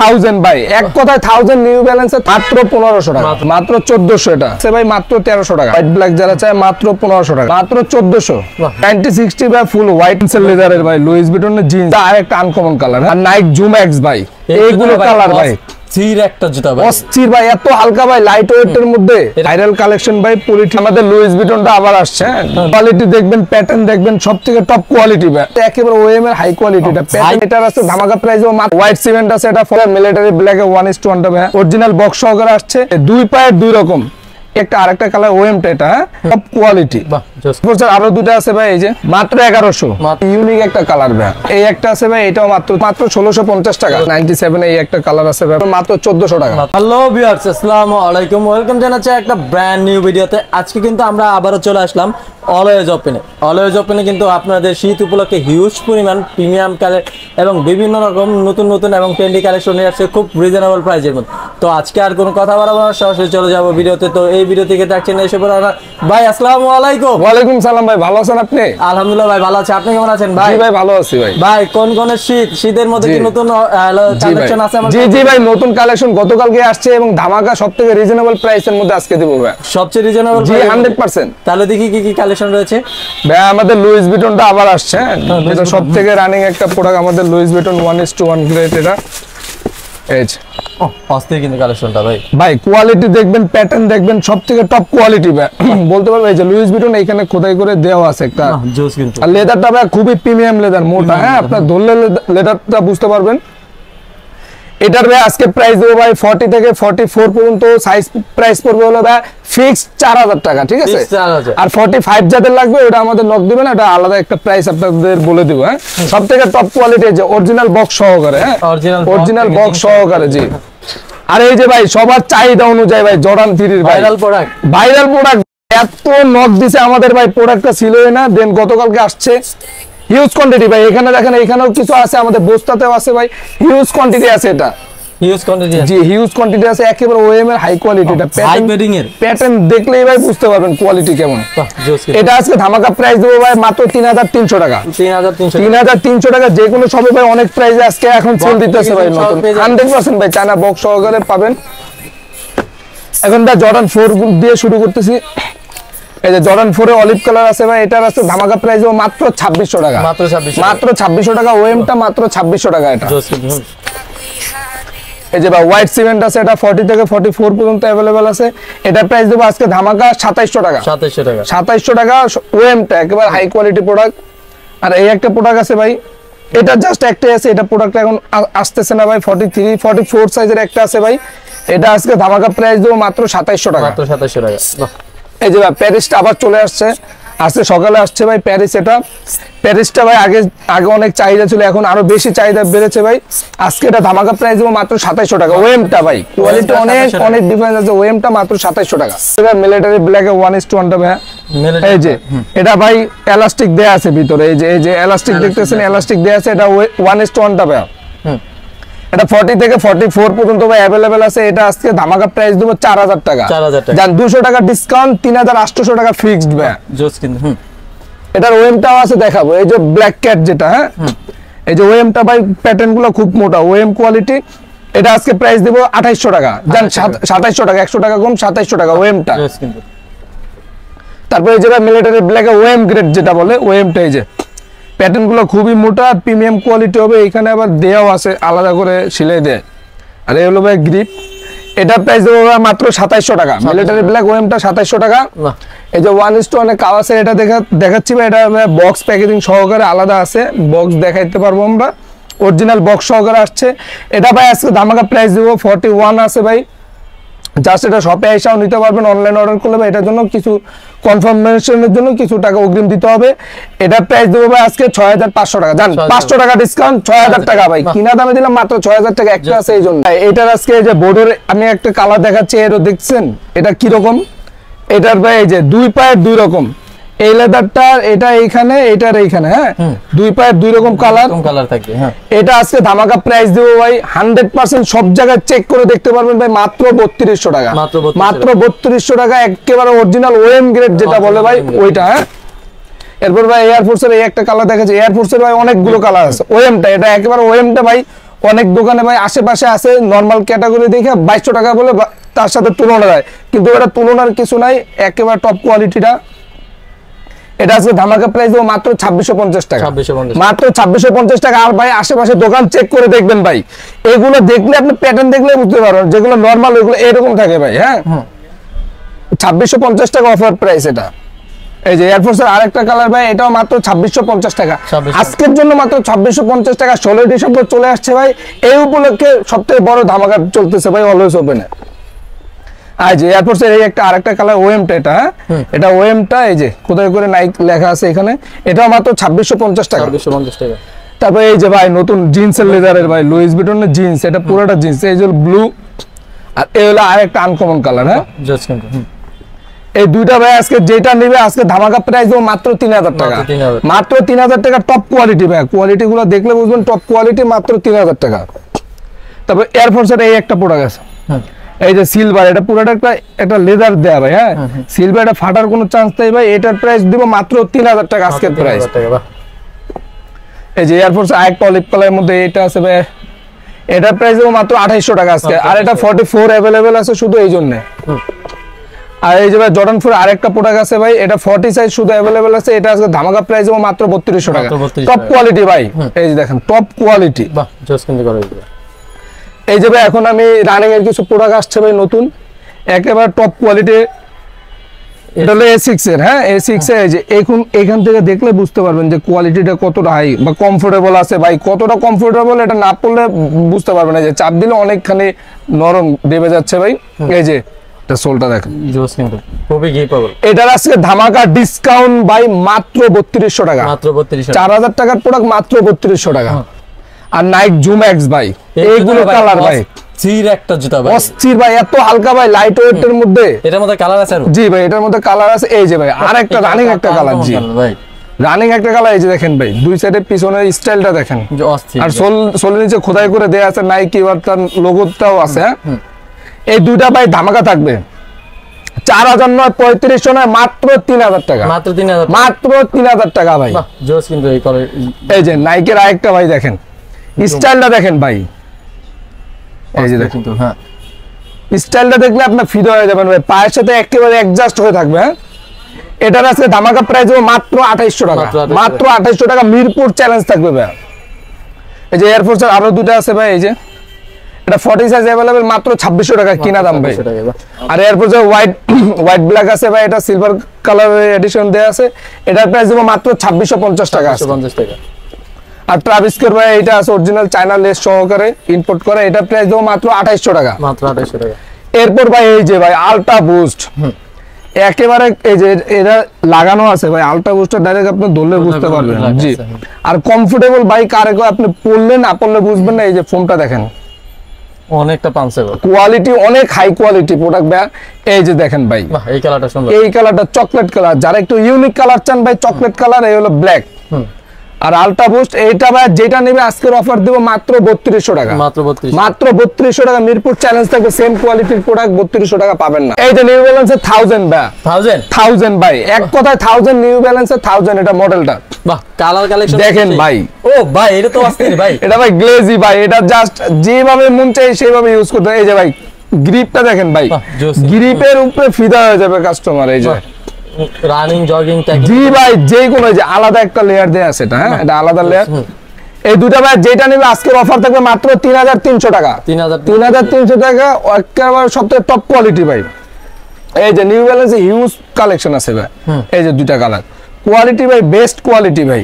1000 ভাই, এক কথায় 1000 নিউ ব্যালেন্স মাত্র 1500 টাকা, মাত্র 1400 এটা আছে ভাই, মাত্র 1300 টাকা। হোয়াইট ব্ল্যাক যারা চায় মাত্র 1500 টাকা, মাত্র 1400। 9060 ভাই, ফুল হোয়াইট লেদারের ভাই, লুইস ভিটনের জিন্স, আর একটা আনকমন কালার, আর নাইক জুম এক্স ভাই, এইগুলো কালার ভাই একটা জুতা ভাই, অস্থির ভাই, এত হালকা ভাই, লাইট ওয়েট এর মধ্যে ভাইরাল কালেকশন ভাই। পলিটি আমাদের লুইস ভিটনটা আবার আসছে, কোয়ালিটি দেখবেন, প্যাটার্ন দেখবেন, সবথেকে টপ কোয়ালিটি ভাই, একেবারে ওএম এর হাই কোয়ালিটিটা। প্যাটার্ন এটার আছে ধামাকা প্রাইস, হোয়াইট সিমেন্ট আছে, এটা ফর মিলিটারি ব্ল্যাকে 1:1 ভাই, অরিজিনাল বক্স সহকারে আসছে, দুই পায়ের দুই রকম, একটা আরেকটা কালার ওএমটা, এটা টপ কোয়ালিটি। আরো দুটো আছে ভাই, এই যে মাত্র 1100, ইউনিক একটা কালার ভাই। এই একটা আছে ভাই, এটাও মাত্র 1650 টাকা। 97 এই একটা কালার আছে ভাই, মাত্র 1400 টাকা। হ্যালো ভিউয়ার্স, আসসালামু আলাইকুম, ওয়েলকাম জানাচ্ছি একটা ব্র্যান্ড নিউ ভিডিওতে। আজকে কিন্তু আমরা আবারও চলে আসলাম অলওয়েজ ওপেনে। অলওয়েজ ওপেনে কিন্তু আপনাদের শীত উপলক্ষে হিউজ পরিমাণ প্রিমিয়াম কালার এবং বিভিন্ন রকম নতুন নতুন এবং ট্রেন্ডি কালেকশন নিয়ে আসছে খুব রিজনেবল প্রাইসের মধ্যে। তো আজকে আর কোনো কথা বাড়াবো না, সরাসরি চলে যাবো ভিডিওতে। তো এই ভিডিও থেকে দেখছেন এসে পড়া ভাই, আসসালামু আলাইকুম। ওয়ালাইকুম সালাম ভাই, ভালো আছেন আপনি? আলহামদুলিল্লাহ ভাই, ভালো আছি, আপনি কেমন আছেন ভাই? ভাই ভালো আছি ভাই। ভাই কোন কোন শীতের মধ্যে কি নতুন কালেকশন আছে আমাদের? জি জি ভাই, নতুন কালেকশন গতকালকে আসছে এবং ধামাকা সবথেকে রিজনেবল প্রাইসের মধ্যে আজকে দেব ভাই, সবচেয়ে রিজনেবল। জি 100%। তাহলে দেখি কি কি কালেকশন রয়েছে ভাই। আমাদের লুইস ভিটনটা আবার আসছে, এটা সবথেকে রানিং একটা প্রোডাক্ট আমাদের লুইস ভিটন 1:1 গ্রেড। এটা এই অস্থির কিন্তু কালেকশনটা ভাই, ভাই কোয়ালিটি দেখবেন, প্যাটার্ন দেখবেন, সবথেকে টপ কোয়ালিটি ভাই। বলতে পারবো এই যে লুইস ভিটন এখানে খোদাই করে দেওয়া আছে একটা জোস কিন্তু, আর লেদারটা ভাই খুবই প্রিমিয়াম লেদার, মোটা, হ্যাঁ আপনার ধরলে লেদারটা বুঝতে পারবেন। এটার ভাই আজকে প্রাইস দেবো ভাই 40 থেকে 44 পর্যন্ত, সাইজ প্রাইস পড়বে হলো ভাই ফিক্সড 4000 টাকা, ঠিক আছে? আর 45 যাদের লাগবে ওটা আমাদের নক দিবেন, এটা আলাদা একটা প্রাইস আপনাদের বলে দিব। হ্যাঁ, সবথেকে টপ কোয়ালিটি, যে অরিজিনাল বক্স সহকারে, হ্যাঁ অরিজিনাল বক্স সহকারে, জি। আর এই যে ভাই সবার চাহিদা অনুযায়ী ভাই জর্ডান 3 এর ভাইরাল প্রোডাক্ট, এত নক দিছে আমাদের ভাই, প্রোডাক্টটা ছিলই না, দেন গতকালকে আসছে হিউজ কোয়ান্টিটি ভাই। এখানে দেখেন, এখানেও কিছু আছে, আমাদের বস্তাতেও আছে ভাই, হিউজ কোয়ান্টিটি আছে, এটা হিউজ কোয়ান্টিটি আছে, জি হিউজ কোয়ান্টিটি আছে, একেবারে ওএম এর হাই কোয়ালিটি। এটা প্যাটার্ন দেখলেই ভাই বুঝতে পারবেন কোয়ালিটি কেমন। এটা আজকে ধামাকা প্রাইস দেবো ভাই মাত্র 3300 টাকা, 3300 টাকা। যে কোনো সবে ভাই অনেক প্রাইসে আজকে এখন সেল দিতেছে ভাই, নতুন 100% ভাই চায়না বক্স সহকারে পাবেন। এখন ভাই জর্ডান 4 দিয়ে শুরু করতেছি। এই যে জর্ডান 4 এ অলিভ কালার আছে ভাই, এটার আছে ধামাকা প্রাইস মাত্র 2600 টাকা, মাত্র 2600 টাকা। ওএমটা মাত্র 2600 টাকা। এটা এই যে ভাই হোয়াইট সিমেন্ট আছে, এটা 40 থেকে 44 পর্যন্ত अवेलेबल আছে। এটা প্রাইস দেব আজকে ধামাকা 2700 টাকা, 2700 টাকা। ওএমটা একেবারে হাই কোয়ালিটি প্রোডাক্ট। আর এই একটা প্রোডাক্ট আছে ভাই, এটা জাস্ট একটাই আছে, এটা প্রোডাক্ট এখন আসতেছে না ভাই। 43 44 সাইজের একটা আছে ভাই, এটা আজকে ধামাকা প্রাইস দেব মাত্র 2700 টাকা, মাত্র 2700 টাকা। এই যে ভাই প্যারিসটা আবার চলে আসছে, আজকে সকালে আসছে ভাই প্যারিস। এটা প্যারিসটা ভাই আগে অনেক চাহিদা ছিল, এখন আরো বেশি চাহিদা বেড়েছে ভাই। আজকে এটা ধামাকা প্রাইস দেবো মাত্র 2700 টাকা। ওএমটা ভাই কোয়ালিটি অনেক ডিফারেন্স আছে, ওএমটা মাত্র 2700 টাকা। এবার মিলিটারি ব্ল্যাকে 1:1 ভাই, এই যে এটা ভাই এলাস্টিক দেয়া আছে ভিতরে, এই যে এলাস্টিক দেখতেছেন, এলাস্টিক দেয়া আছে, এটা 1:1 ভাই। এটা 40 থেকে 44 পর্যন্ত ভাই अवेलेबल আছে। এটা আজকে ধামাকা প্রাইস দেব 4000 টাকা, জান 200 টাকা ডিসকাউন্ট, 3800 টাকা ফিক্সড ভাই। জোস কিন্তু এটার ওএমটাও আছে, দেখাবো। এই যে ব্ল্যাক ক্যাট যেটা, হ্যাঁ এই যে ওএমটা ভাই, প্যাটার্ন গুলো খুব মোটা, ওএম কোয়ালিটি। এটা আজকে প্রাইস দেব 2800 টাকা, জান 2700 টাকা, 100 টাকা কম, 2700 টাকা ওএমটা। তারপর এই যে ভাই মিলিটারি ব্ল্যাকে ওএম গ্রেড যেটা বলে, ওএমটা এই যে প্যাটার্ন গুলো খুবই মোটা, প্রিমিয়াম কোয়ালিটি হবে। এখানে আবার দেয়াও আছে, আলাদা করে সিলাই দেয়। আর এই হলো ভাই গ্রিপ, এটা প্রাইস দেবো মাত্র 2700 টাকা। মিলিটারি ব্ল্যাক ওএমটা 2700 টাকা। এই যে 1:1 কাওয়াসের এটা দেখাচ্ছি ভাই, এটা বক্স প্যাকেজিং সহকারে আলাদা আছে, বক্স দেখাইতে পারবো আমরা, অরিজিনাল বক্স সহকারে আসছে। এটা ভাই আজকে ধামাকা প্রাইস দেবো 41 আছে ভাই। জাস্ট এটা শপে এসেও নিতে পারবেন, অনলাইন অর্ডার করলে ভাই এটার জন্য কিছু কনফার্মেশনের জন্য কিছু টাকা অগ্রিম দিতে হবে। এটা প্রাইস দেবো ভাই আজকে 6500 টাকা, জান 500 টাকা ডিসকাউন্ট, 6000 টাকা ভাই। কিনা দামে দিলাম মাত্র 6000 টাকা, একটা আছে এই জন্য। এটার আজকে যে বোর্ডের আমি একটা কালার দেখাচ্ছি, এরও দেখছেন এটা কি রকম। এটার ভাই এই যে দুই পায়ের দুই রকম, এই লেদারটা এটা এইখানে, এটার এইখানে, হ্যাঁ দুই পায়ের দুই রকম কালার থাকবে। হ্যাঁ এটা আজকে ধামাকা প্রাইস দেবো ভাই 100%, সব জায়গায় চেক করে দেখতে পারবেন ভাই, মাত্র 3200 টাকা, মাত্র 3200 টাকা। একেবারে অরিজিনাল ওএম গ্রেড যেটা বলে ভাই ওইটা। হ্যাঁ এরপর ভাই এয়ারফোর্সের এই একটা কালার দেখাচ্ছে, এয়ারফোর্সের ভাই অনেকগুলো কালার আছে। ওএমটা এটা একেবারে ওএমটা ভাই অনেক দোকানে ভাই আশেপাশে আছে নরমাল ক্যাটাগরি দেখে 2200 টাকা বলে তার সাথে তুলনা দেয়, কিন্তু এটা তুলনার কিছু নাই, একেবারে টপ কোয়ালিটিটা। এটা আজকে ধামাকা প্রাইস দেবো মাত্র 2650 টাকা, 2650 মাত্র 2650 টাকা। আর ভাই আশেপাশে দোকান চেক করে দেখবেন ভাই, এগুলো দেখলে আপনি প্যাটার্ন দেখলে বুঝতে পারবেন, যেগুলো নরমাল ওইগুলো এরকম থাকে ভাই। হ্যাঁ 2650 টাকা অফার প্রাইস এটা। এই যে এয়ারফোর্সের আরেকটা কালার ভাই, এটাও মাত্র 2650 টাকা। 2650 আজকের জন্য মাত্র 2650 টাকা। 16 ডিসেম্বর চলে আসছে ভাই, এই উপলক্ষে সবথেকে বড় ধামাকা চলতেছে ভাই অলওয়েজ ওপেনে। আর যে এয়ারফোর্সের এই একটা আরেকটা কালার ওএমটা, এটা হ্যাঁ এটা ওএমটা, এই যে কোথায় করে নাইক লেখা আছে এখানে, এটাও মাত্র 2650 টাকা। 2650 টাকা। তারপরে এই যে ভাই নতুন জিন্সের লেদারের ভাই লুইস ভিটনের জিন্স, এটা পুরোটা জিন্স, এই যে ব্লু, আর এই হলো আরেকটা আনকমন কালার। হ্যাঁ জাস্ট কিন্তু এই দুইটা ভাই আজকে যেটা নেবে আজকে ধামাকা প্রাইস দেবো মাত্র 3000 টাকা, মাত্র 3000 টাকা। টপ কোয়ালিটি ভাই, কোয়ালিটি গুলো দেখলে বুঝবেন টপ কোয়ালিটি, মাত্র 3000 টাকা। তারপর এয়ারফোর্সের এই একটা প্রোডাক্ট আছে, এই যে সিলভার, এটা পুরোটা একটা লেদার দেয়া ভাই। হ্যাঁ সিলভার, এটা ফাটার কোনো চান্স নেই ভাই, এটার প্রাইস দিব মাত্র 3000 টাকা আজকের প্রাইস। এই যে এয়ারফোর্স আরেকটা অলিভ কালারের মধ্যে এটা আছে ভাই, এটার প্রাইস দেবো মাত্র 2800 টাকা আজকে। আর এটা 44 অ্যাভেলেবেল আছে শুধু এই জন্য। আর এই যে ভাই জর্ডান 4 আরেকটা প্রোডাক্ট আছে ভাই, এটা 40 সাইজ শুধু अवेलेबल আছে, এটা আজকে ধামাকা প্রাইস দেবো মাত্র 3200 টাকা। টপ কোয়ালিটি ভাই, এই যে দেখেন টপ কোয়ালিটি। বাহ জাস্ট কিন্তু করে দিবে। এই যে ভাই এখন আমি রানিং এর কিছু প্রোডাক্ট আসছে ভাই নতুন, একেবারে টপ কোয়ালিটি। এটা হলো A6 এর। হ্যাঁ A6 এর, এই যে এখান থেকে দেখলে বুঝতে পারবেন যে কোয়ালিটিটা কতটা হাই বা কমফোর্টেবল আছে ভাই, কতটা কমফোর্টেবল এটা না পড়লে বুঝতে পারবেন না, যে চাপ দিলে অনেকখানি নরম দেবে যাচ্ছে ভাই। এই যে সোলটা দেখেন জোস কিন্তু খুবই গিফটেবল। এটার আজকে ধামাকা ডিসকাউন্ট ভাই মাত্র 3200 টাকা, মাত্র 3200 4000 টাকার প্রোডাক্ট মাত্র 3200 টাকা। আর নাইক জুম এক্স ভাই, এইগুলো কালার ভাই অস্থির একটা জুতা ভাই, অস্থির ভাই, এত হালকা ভাই, লাইট ওয়েট এর মধ্যে। এটার মধ্যে কালার আছে? জি ভাই এটার মধ্যে কালার আছে। এই যে ভাই আরেকটা রানিং একটা কালার, জি ভাই রানিং একটা কালার। এই যে দেখেন ভাই দুই সাইডের পিছনের স্টাইলটা দেখেন, অস্থির। আর সোলের নিচে খোদাই করে দেয়া আছে নাইকি, আর তার লোগোটাও আছে। এই দুইটা ভাই ধামাকা থাকবে 4000 নয় 3500 নয়, মাত্র 3000 টাকা, মাত্র 3000, মাত্র 3000 টাকা ভাই। বাহ জোস কিন্তু এই কালার। এই যে নাইকের আরেকটা ভাই দেখেন, স্টাইলটা দেখেন ভাই, এই যে দেখেন কিন্তু হ্যাঁ স্টাইলটা দেখলে আপনি ফিদা হয়ে যাবেন ভাই, পায়ের সাথে একেবারে অ্যাডজাস্ট হয়ে থাকবে। হ্যাঁ এটার আজকে ধামাকা প্রাইস হবে মাত্র 2800 টাকা, মাত্র 2800 টাকা। মিরপুর চ্যালেঞ্জ থাকবে ভাই। এই যে এয়ারফোর্সের আরো দুটো আছে ভাই, এই যে এটা 40 সাইজ अवेलेबल, মাত্র 2600 টাকা কিনা দাম ভাই। আর এয়ারফোর্সের হোয়াইট ব্ল্যাক আছে ভাই, এটা সিলভার কালারের এডিশন দেয়া আছে, এটার প্রাইস দেবো মাত্র 2650 টাকা। 2650 টাকা। আর ট্রাভিসকের ভাই এটা আছে অরিজিনাল চায়না লেস সহকারে ইম্পোর্ট করে, এটার প্রাইস দেবো মাত্র 2800 টাকা, মাত্র 2800 টাকা। এরপর ভাই এই যে ভাই আলট্রা বুস্ট, একেবারে এই যে এটা লাগানো আছে ভাই, আলট্রা বুস্টটা ডাইরেক্ট আপনি ধরলে বুঝতে পারবেন। জি আর কমফোর্টেবল ভাই, কারে আপনি পরলে না পরলে বুঝবেন না। এই যে ফোমটা দেখেন অনেকটা পাঞ্চেবল, কোয়ালিটি অনেক হাই কোয়ালিটি প্রোডাক্ট ভাই। এই যে দেখেন ভাই বাহ এই কালারটা সুন্দর, এই কালারটা চকলেট কালার, যারা একটু ইউনিক কালার চান ভাই চকলেট কালার, এই হলো ব্ল্যাক। আর আলট্রা বুস্ট এইটা ভাই যেটা নেবে আজকের অফার দেব মাত্র 3200 টাকা, মাত্র 3200, মাত্র 3200 টাকা। মিরপুর চ্যালেঞ্জ থাকবে, সেম কোয়ালিটির প্রোডাক্ট 3200 টাকা পাবেন না। এই যে নিউ ব্যালেন্সের 1000 ভাই, 1000 ভাই, এক কথায় 1000 নিউ ব্যালেন্সের 1000, এটা মডেলটা। বাহ কালার কালেকশন দেখেন ভাই, ও ভাই এটা তো অস্থির ভাই, এটা ভাই গ্লেজি ভাই, এটা জাস্ট যেভাবে মন চাই সেভাবে ইউজ করতে। এই যে ভাই গ্রিপটা দেখেন ভাই, গ্রিপের উপরে ফিদা হয়ে যাবে কাস্টমার। এই যে রানিং জগিং ট্যাগ, জি ভাই যে কোনো যে আলাদা একটা লেয়ার দেয়া আছে, এটা হ্যাঁ এটা আলাদা লেয়ার। এই দুটো ভাই যেটা নেবে আজকের অফার থাকবে মাত্র 3300 টাকা, 3300 টাকা, একেবারে সবথেকে টপ কোয়ালিটি ভাই। এই যে নিউ ব্যালেন্সে হিউজ কালেকশন আছে ভাই, এই যে দুইটা কালার, কোয়ালিটি ভাই বেস্ট কোয়ালিটি ভাই।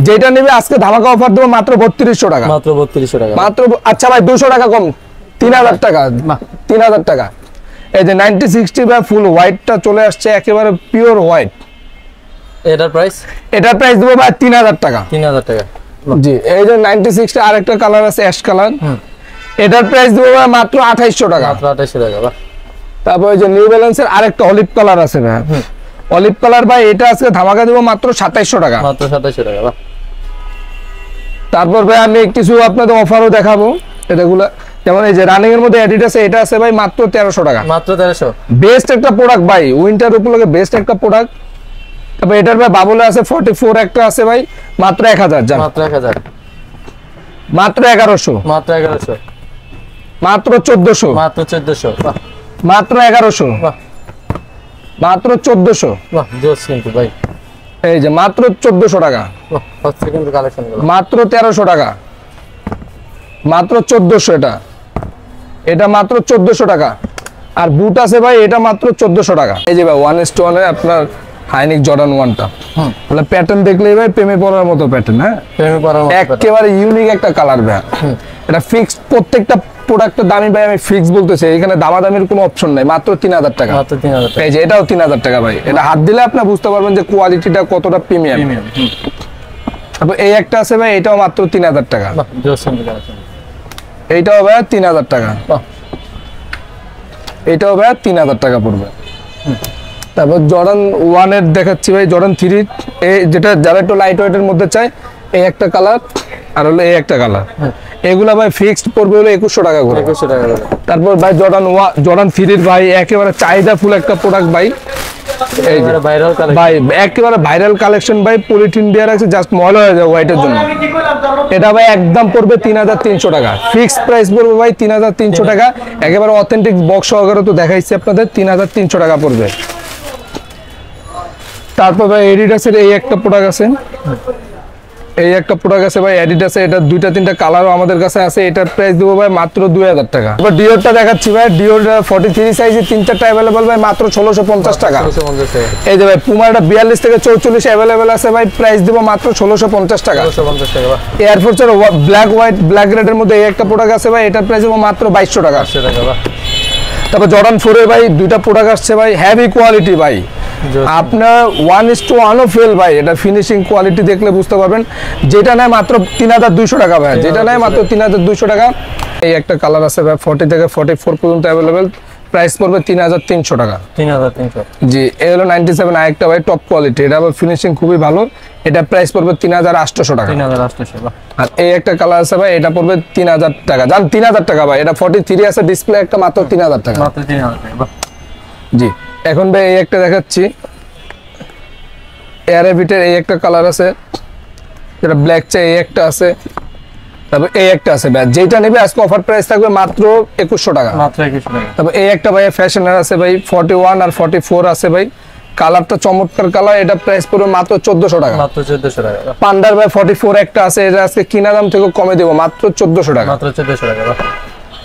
যেটা নেবে আজকে ধামাকা অফার দেবো মাত্র 3200 টাকা, মাত্র 3200 টাকা, মাত্র। আচ্ছা ভাই 200 টাকা কম, 3000 টাকা, 3000 টাকা। এই যে 9060 ভাই ফুল হোয়াইটটা চলে আসছে, একেবারে পিওর হোয়াইট। এটার প্রাইস দেবো ভাই 3000 টাকা, 3000 টাকা। জি এই যে 9060 আরেকটা কালার আছে অ্যাশ কালার, এটার প্রাইস দেবো ভাই মাত্র 2800 টাকা, মাত্র 2800 টাকা। বাহ তারপর এই যে নিউ ব্যালেন্সের আরেকটা অলিভ কালার আছে ভাই, অলিভ কালার ভাই, এটা আজকে ধামাকা দেবো মাত্র 2700 টাকা, মাত্র 2700 টাকা। বাহ তারপর ভাই আমি কিছু আপনাদের অফারও দেখাবো, এটাগুলো যেমন এই যে রানিং এর মধ্যে অ্যাডিডাস এটা আছে ভাই মাত্র 1300 টাকা, মাত্র 1300, বেস্ট একটা প্রোডাক্ট ভাই, উইন্টার উপলক্ষে বেস্ট একটা প্রোডাক্ট। তারপর এটার ভাই বাবুলে আছে 44 একটা আছে ভাই মাত্র 1000, জান মাত্র 1000। মাত্র 1100, মাত্র 1100, মাত্র 1400, মাত্র 1400, বাহ মাত্র 1100, বাহ মাত্র 1400। বাহ, জোস কিন্তু ভাই, এই যে মাত্র 1400 টাকা, বাহ হচ্ছে কিন্তু কালেকশন গুলো, মাত্র 1300 টাকা, মাত্র 1400। এটা মাত্র 1400 টাকা। আর বুট আছে ভাই, এটা মাত্র 1400 টাকা। এই যে ভাই 1:1 এ আপনার হাইনিক জর্ডান 1টা, মানে প্যাটার্ন দেখলেই ভাই প্রেমে পড়ার মতো প্যাটার্ন। হ্যাঁ, প্রেমে পড়ার মতো একেবারে ইউনিক একটা কালার ভাই। এটা ফিক্সড, প্রত্যেকটা প্রোডাক্টের দামি ভাই আমি ফিক্স বলতেছি, এখানে দামাদামির কোনো অপশন নাই, মাত্র 3000 টাকা। মাত্র 3000 টাকা, এই যে এটাও 3000 টাকা ভাই। এটা হাত দিলে আপনি বুঝতে পারবেন যে কোয়ালিটিটা কতটা প্রিমিয়াম। প্রিমিয়াম, তারপর এই একটা আছে ভাই, এটাও মাত্র 3000 টাকা। বাহ জোস কিন্তু কালেকশন, এইটাও ভাই 3000 টাকা। বাহ এটাও ভাই 3000 টাকা পড়বে। তারপর জর্ডান 1 এর দেখাচ্ছি ভাই, জর্ডান 3 এই যেটা যারা একটু লাইট ওয়েটের মধ্যে চায়, এই একটা কালার আর হলো এই একটা কালার। এগুলা ভাই ফিক্সড পড়বে হলো 2100 টাকা করে। 2100 টাকা করে। তারপর ভাই জর্ডান 3 ভাই একেবারে চাহিদা ফুল একটা প্রোডাক্ট ভাই। এই যে ভাইরাল কালেকশন ভাই একেবারে ভাইরাল কালেকশন ভাই, পলিথিন দেওয়া আছে, জাস্ট ময়লা হয়ে যাবে হোয়াইটের জন্য। এটা ভাই একদম পড়বে 3300 টাকা, ফিক্সড প্রাইস পড়বে ভাই 3300 টাকা। একেবারে অথেন্টিক বক্স সহকারে তো দেখাইছি আপনাদের, 3300 টাকা পড়বে। তারপর ভাই এডিডাসের এই একটা প্রোডাক্ট আছে, এই একটা প্রোডাক্ট আছে ভাই অ্যাডিডাসে, এটা 2-3টা কালারও আমাদের কাছে আছে। এটার প্রাইস দেবো ভাই মাত্র 2000 টাকা। এবার ডিওরটা দেখাচ্ছি ভাই, ডিওর 43 সাইজে 3-4টা অ্যাভেলেবল ভাই, মাত্র 1650 টাকা। 1650 টাকা, এই যে ভাই পুমাটা 42 থেকে 44 অ্যাভেলেবল আছে ভাই, প্রাইস দেবো মাত্র 1650 টাকা। 1650 টাকা, বাহ এয়ারফোর্সের ব্ল্যাক রেডের মধ্যে এই একটা প্রোডাক্ট আছে ভাই, এটার প্রাইস দেবো মাত্র 2200 টাকা। 800 টাকা, বাহ তারপর জর্ডান 4 এর ভাই 2টা প্রোডাক্ট আসছে ভাই, হেভি কোয়ালিটি ভাই, জোস। আপনার 1:1 ফেল ভাই। এটা ফিনিশিং কোয়ালিটি দেখলে বুঝতে পারবেন। যেটা নেয় মাত্র 3200 টাকা ভাই, যেটা নেয় মাত্র 3200 টাকা। এই একটা কালার আছে ভাই, 40 থেকে 44 পর্যন্ত অ্যাভেলেবেল, প্রাইস পড়বে 3300 টাকা। 3300, জি, এই হলো 97 আরেকটা ভাই, টপ কোয়ালিটি, এটা আবার ফিনিশিং খুবই ভালো। এটা প্রাইস পড়বে 3800 টাকা। 3800, বাহ আর এই একটা কালার আছে ভাই, এটা পড়বে 3000 টাকা। জান 3000 টাকা ভাই, এটা 43 আছে ডিসপ্লে একটা, মাত্র 3000 টাকা। মাত্র 3000 টাকা, বাহ জি, এখন ভাই এই একটা দেখাচ্ছি, এয়ারবিটের এই একটা কালার আছে, যেটা ব্ল্যাক চাই, এই একটা আছে, তারপর এই একটা আছে ভাই। যেটা নেবে আজকে অফার প্রাইস থাকবে মাত্র 2100 টাকা। মাত্র 2100 টাকা। তারপর এই একটা ভাই ফ্যাশনের আছে ভাই, 41 আর 44 আছে ভাই, কালারটা চমৎকার কালার। এটা প্রাইস পড়বে মাত্র 1400 টাকা। মাত্র 1400 টাকা, বাহ পান্ডার ভাই 44 একটা আছে, এটা আজকে কিনা দাম থেকে কমে দেবো মাত্র 1400 টাকা। মাত্র 1400 টাকা, বাহ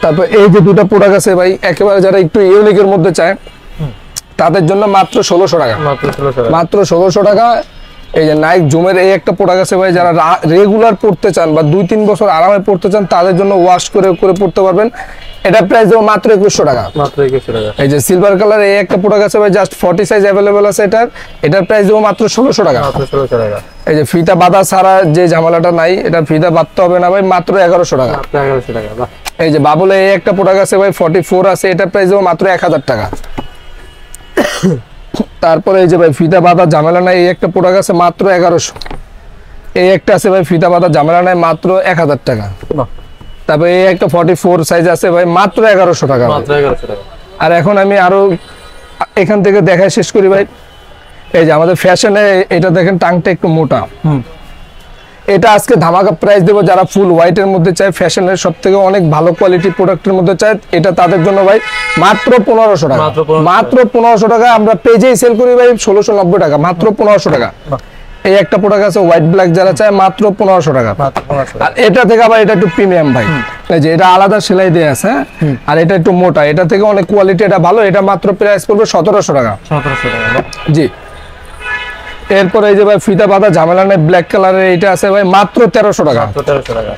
তারপর এই যে দুটো প্রোডাক্ট আছে ভাই, একেবারে যারা একটু ইউনিকের মধ্যে চায় তাদের জন্য মাত্র 1600 টাকা। মাত্র 1600 টাকা, মাত্র 1600 টাকা। এই যে নাইক জুমের এই একটা প্রোডাক্ট আছে ভাই, যারা রেগুলার পড়তে চান বা 2-3 বছর আরামে পড়তে চান, তাদের জন্য ওয়াশ করে করে পড়তে পারবেন। এটা প্রাইস দেবো মাত্র 2100 টাকা। মাত্র 2100 টাকা। এই যে সিলভার কালার এই একটা প্রোডাক্ট আছে ভাই, জাস্ট 40 সাইজ অ্যাভেলেবল আছে। এটার প্রাইস দেবো মাত্র 1600 টাকা। মাত্র 1600 টাকা। এই যে ফিতা বাঁধা ছাড়া যে ঝামেলাটা নাই, এটা ফিতা বাঁধতে হবে না ভাই, মাত্র 1100 টাকা। মাত্র 1100 টাকা, বাহ এই যে বাবুলে এই একটা প্রোডাক্ট আছে ভাই, 44 আছে, এটার প্রাইস দেবো মাত্র 1000 টাকা। তারপরে এই যে ভাই ফিতা বাঁধা ঝামেলা নাই, এই একটা প্রোডাক্ট আছে মাত্র 1100। এই একটা আছে ভাই ফিতা বাঁধা ঝামেলা নাই, মাত্র 1000 টাকা। বাহ তারপরে এই একটা 44 সাইজ আছে ভাই, মাত্র 1100 টাকা ভাই। মাত্র 1100 টাকা। আর এখন আমি আরো এখান থেকে দেখায় শেষ করি ভাই। এই যে আমাদের ফ্যাশনে এটা দেখেন, টাংটা একটু মোটা, এটা আজকে ধামাকা প্রাইস দেবো। যারা ফুল হোয়াইটের মধ্যে চায়, ফ্যাশনের সব থেকে অনেক ভালো কোয়ালিটি প্রোডাক্টের মধ্যে চায়, এটা তাদের জন্য ভাই মাত্র 1500 টাকা। মাত্র 1500 টাকা। আমরা পেজেই সেল করি ভাই 1690 টাকা, মাত্র 1500 টাকা। এই একটা প্রোডাক্ট আছে হোয়াইট ব্ল্যাক, যারা চায় মাত্র 1500 টাকা। মাত্র 1500 আর টাকা। এটা থেকে আবার এটা একটু প্রিমিয়াম ভাই, এই যে এটা আলাদা সেলাই দেয়া আছে, হ্যাঁ, আর এটা একটু মোটা, এটা থেকে অনেক কোয়ালিটি, এটা ভালো। এটা মাত্র প্রাইস পড়বে 1700 টাকা। 1700 টাকা, বাহ জি। এরপরে এই যে ভাই ফিতা বাঁধা ঝামেলা নেই, ব্ল্যাক কালারের এইটা আছে ভাই, মাত্র 1300 টাকা। মাত্র 1300 টাকা।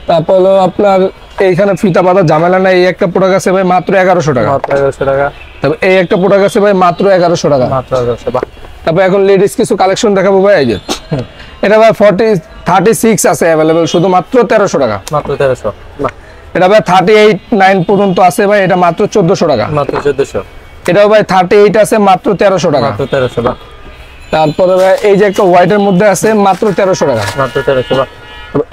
তারপর হলো আপনার এইখানে ফিতা বাঁধা ঝামেলা নেই, এই একটা প্রোডাক্ট আছে ভাই, মাত্র 1100 টাকা। মাত্র 1100 টাকা। তারপর এই একটা প্রোডাক্ট আছে ভাই, মাত্র 1100 টাকা। মাত্র 1100, বাহ তারপর এখন লেডিস কিছু কালেকশন দেখাবো ভাই। এই যে এটা ভাই 36 আছে অ্যাভেলেবেল, শুধু মাত্র 1300 টাকা। মাত্র 1300, বাহ এটা ভাই 38-9 পর্যন্ত আছে ভাই, এটা মাত্র 1400 টাকা। মাত্র 1400। এটাও ভাই 38 আছে, মাত্র 1300 টাকা। মাত্র 1300, বাহ তারপরে ভাই এই যে একটা হোয়াইটের মধ্যে আছে, মাত্র 1300 টাকা। মাত্র 1300, বাহ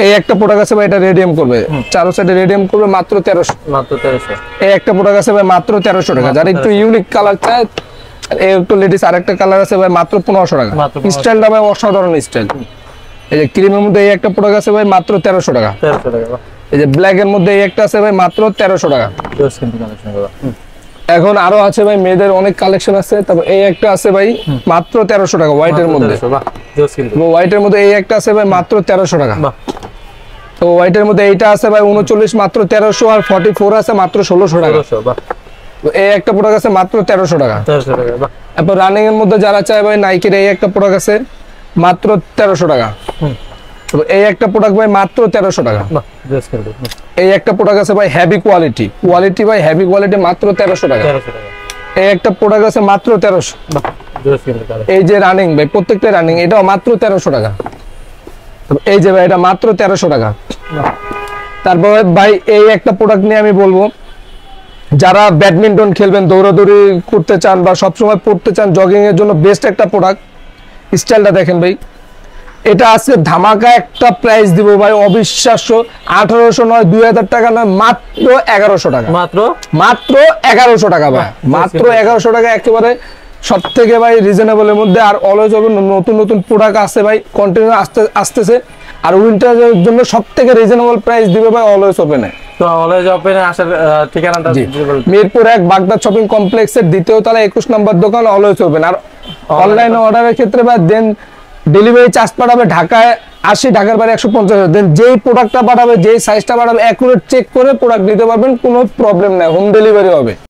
এই একটা প্রোডাক্ট আছে ভাই, এটা রেডিয়াম করবে, চারো সাইডে রেডিয়াম করবে, মাত্র 1300। মাত্র 1300। এই একটা প্রোডাক্ট আছে ভাই, মাত্র 1300 টাকা। যারা একটু ইউনিক কালার চায়, এই একটু লেডিস আরেকটা কালার আছে ভাই, মাত্র 1500 টাকা। মাত্র 1500 স্টাইলটা ভাই অসাধারণ স্টাইল। এই যে ক্রিমের মধ্যে এই একটা প্রোডাক্ট আছে ভাই মাত্র 1300 টাকা। 1300 টাকা বাহ। এই যে ব্ল্যাক এর মধ্যে এই একটা আছে ভাই মাত্র 1300 টাকা। জোস কিন্তু কালেকশন গুলো। এখন আরো আছে ভাই মেয়েদের অনেক কালেকশন আছে। তারপর এই একটা আছে ভাই মাত্র 1300 টাকা হোয়াইট এর মধ্যে। 1300 বাহ জোস কিন্তু। হোয়াইট এর মধ্যে এই একটা আছে ভাই মাত্র 1300 টাকা। বাহ। তো হোয়াইট এর মধ্যে এইটা আছে ভাই 39 মাত্র 1300 আর 44 আছে মাত্র 1600 টাকা। 1600 বাহ। তো এই একটা প্রোডাক্ট আছে মাত্র 1300 টাকা। 1300 টাকা বাহ। তারপর রানিং এর মধ্যে যারা চায় ভাই নাইকের এই একটা প্রোডাক্ট আছে মাত্র 1300 টাকা। তো এই একটা প্রোডাক্ট ভাই মাত্র 1300 টাকা। বাহ জোস কিন্তু। এই একটা প্রোডাক্ট আছে ভাই হেভি কোয়ালিটি ভাই হেভি কোয়ালিটি মাত্র 1300 টাকা। 1300 টাকা। এই একটা প্রোডাক্ট আছে মাত্র 1300। বাহ জোস কিন্তু কালেকশন। এই যে রানিং ভাই প্রত্যেকটা রানিং এটাও মাত্র 1300 টাকা। এই যে ভাই এটা মাত্র 1300 টাকা। তারপর ভাই এই একটা প্রোডাক্ট নিয়ে আমি বলবো, যারা ব্যাডমিন্টন খেলবেন, দৌড়াদৌড়ি করতে চান বা সবসময় পড়তে চান, জগিং এর জন্য বেস্ট একটা প্রোডাক্ট। স্টাইলটা দেখেন ভাই, এটা আজকে ধামাকা একটা প্রাইস দিব ভাই, অবিশ্বাস্য। 1800 নয়, 2000 টাকা নয়, মাত্র 1100 টাকা। মাত্র 1100 টাকা ভাই, মাত্র 1100 টাকা। একেবারে সব থেকে ভাই রিজনেবলের মধ্যে। আর অলওয়েজ নতুন নতুন প্রোডাক্ট আছে ভাই, কন্টিনিউ আসতেছে। আর উইন্টারের জন্য সব থেকে রিজনেবল প্রাইস দিবে ভাই অলওয়েজ ওপেনে। তো অলওয়েজ ওপেনে আসার ঠিকানাটা মিরপুর 1 বাগদা শপিং কমপ্লেক্সের 2য় তলা 21 নম্বর দোকান, অলওয়েজ ওপেন। আর অনলাইনে অর্ডারের ক্ষেত্রে বা দেন ডেলিভারি চার্জ পাঠাবে ঢাকায় 80, ঢাকার বাইরে 150। দেন যেই প্রোডাক্টটা পাঠাবে, যেই সাইজটা পাঠাবে, অ্যাকুরেট চেক করে প্রোডাক্ট নিতে পারবেন, কোনো প্রবলেম নাই, হোম ডেলিভারি হবে।